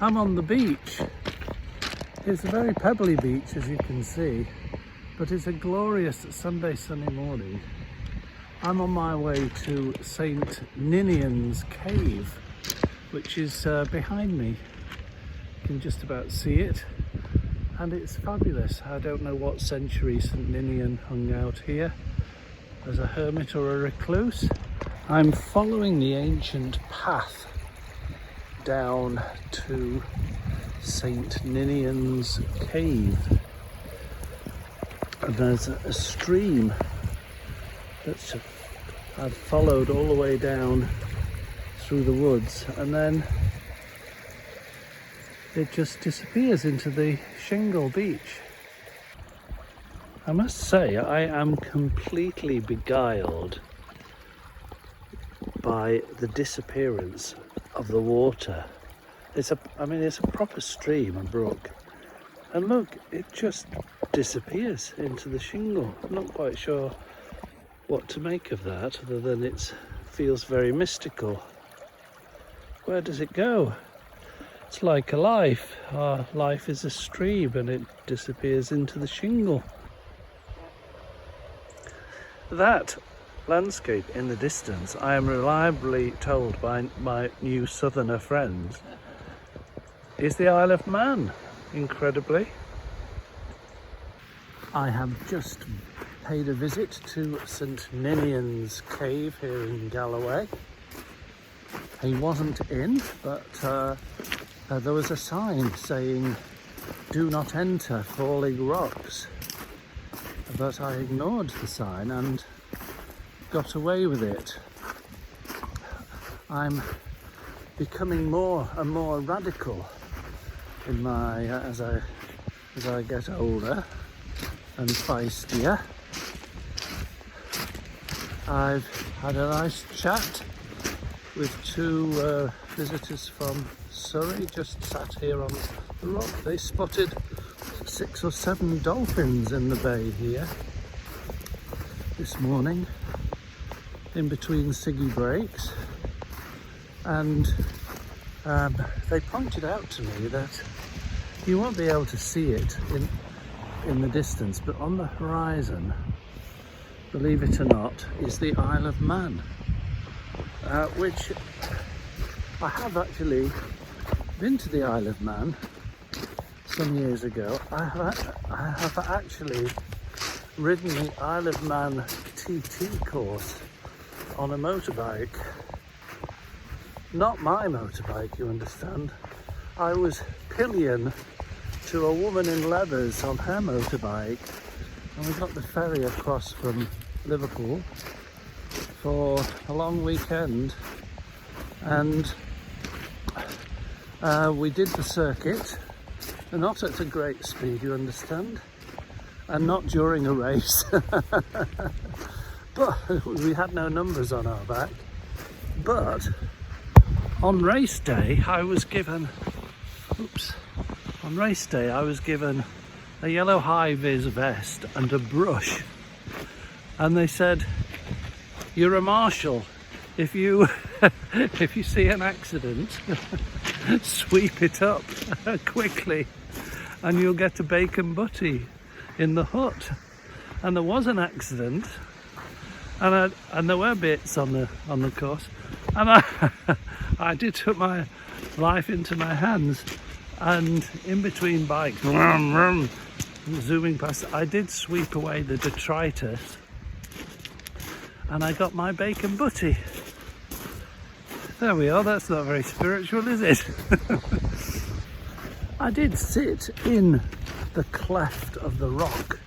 I'm on the beach. It's a very pebbly beach, as you can see, but it's a glorious Sunday sunny morning. I'm on my way to St. Ninian's cave, which is behind me. You can just about see it, and it's fabulous. I don't know what century St. Ninian hung out here as a hermit or a recluse. I'm following the ancient path down to St. Ninian's cave, and there's a stream that I've followed all the way down through the woods, and then it just disappears into the shingle beach. I must say, I am completely beguiled by the disappearance of the water. It's a proper stream, a brook, and look, it just disappears into the shingle. I'm not quite sure what to make of that, other than it feels very mystical. Where does it go? It's like a life. Our life is a stream, and it disappears into the shingle. That landscape in the distance, I am reliably told by my new southerner friends, is the Isle of Man, incredibly. I have just paid a visit to St. Ninian's cave here in Galloway. He wasn't in, but there was a sign saying, "Do not enter, falling rocks." But I ignored the sign and got away with it. I'm becoming more and more radical in my as I get older and feistier. I've had a nice chat with two visitors from Surrey, just sat here on the rock. They spotted 6 or 7 dolphins in the bay here this morning, in between ciggy breaks, and they pointed out to me that you won't be able to see it in the distance, but on the horizon, believe it or not, is the Isle of Man, which I have actually been to the Isle of Man some years ago. I have actually ridden the Isle of Man TT course on a motorbike. Not my motorbike, you understand. I was pillion to a woman in leathers on her motorbike, and we got the ferry across from Liverpool for a long weekend, and we did the circuit, not at a great speed, you understand, and not during a race. But we had no numbers on our back. But on race day I was given a yellow high-vis vest and a brush, and they said, "You're a marshal. If you if you see an accident, sweep it up quickly, and you'll get a bacon butty in the hut." And there was an accident, and there were bits on the course, and I did put my life into my hands, and in between bikes zooming past, I did sweep away the detritus, and I got my bacon butty. There we are. That's not very spiritual, is it? I did sit in the cleft of the rock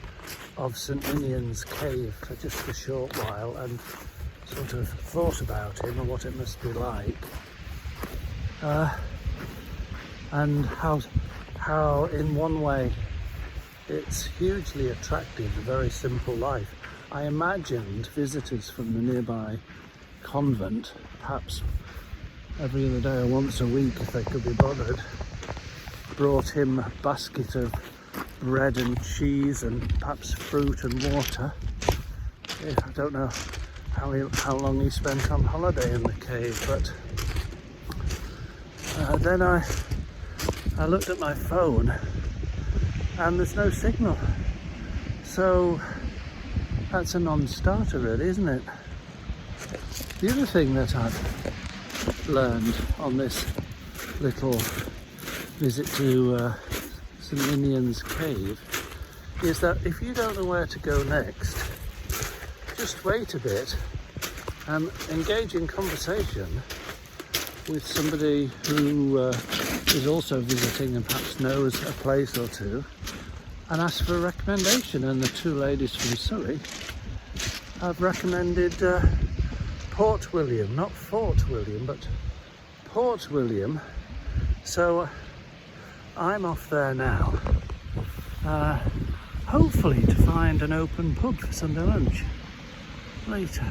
of St. Ninian's cave for just a short while, and sort of thought about him and what it must be like, and how in one way it's hugely attractive, a very simple life. I imagined visitors from the nearby convent, perhaps every other day or once a week if they could be bothered, brought him a basket of bread and cheese and perhaps fruit and water. I don't know how long he spent on holiday in the cave, but then I I looked at my phone and there's no signal. So that's a non-starter really, isn't it? The other thing that I've learned on this little visit to St Ninian's cave is that if you don't know where to go next, just wait a bit and engage in conversation with somebody who is also visiting and perhaps knows a place or two, and ask for a recommendation. And the two ladies from Surrey have recommended Port William, not Fort William, but Port William. So I'm off there now, hopefully to find an open pub for Sunday lunch later.